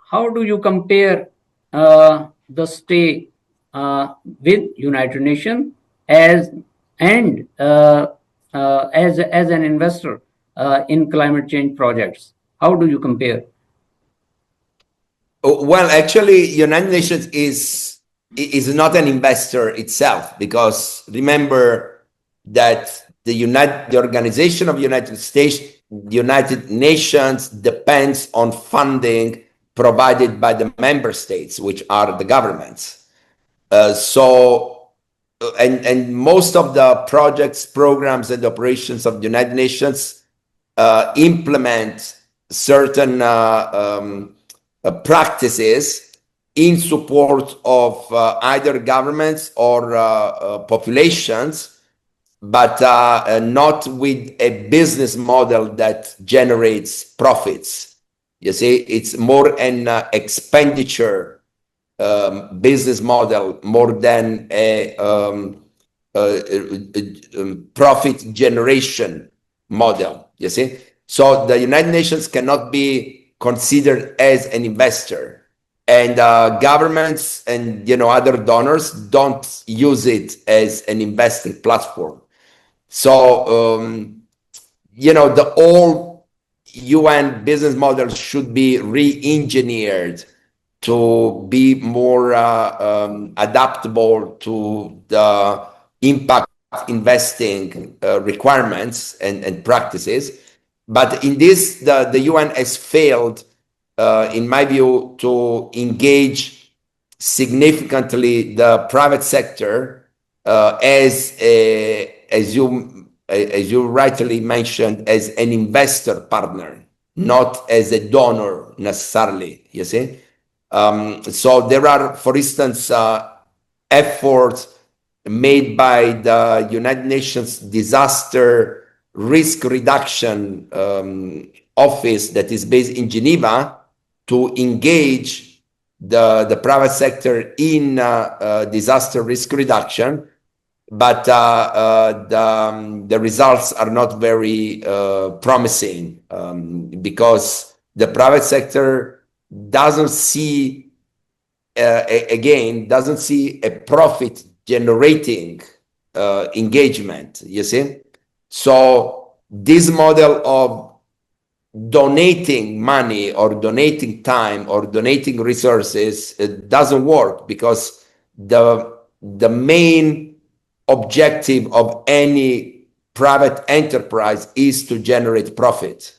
how do you compare the stay with United Nations as and as an investor in climate change projects? How do you compare? Well, actually, United Nations is not an investor itself, because remember that the Organization of United Nations depends on funding provided by the member states, which are the governments. And most of the projects, programs, and operations of the United Nations implement certain practices in support of either governments or populations, but not with a business model that generates profits. You see, it's more an expenditure business model more than a profit generation model. You see, so the United Nations cannot be considered as an investor, and governments and other donors don't use it as an investing platform. So the whole UN business model should be re-engineered to be more adaptable to the impact investing requirements and practices. But in this, the UN has failed, in my view, to engage significantly the private sector as you rightly mentioned, as an investor partner, not as a donor necessarily. You see, so there are, for instance, efforts made by the United Nations Disaster Risk Reduction Office that is based in Geneva to engage the private sector in disaster risk reduction, but the results are not very promising because the private sector doesn't see a profit generating engagement. You see, so this model of donating money or donating time or donating resources, it doesn't work, because the main objective of any private enterprise is to generate profit.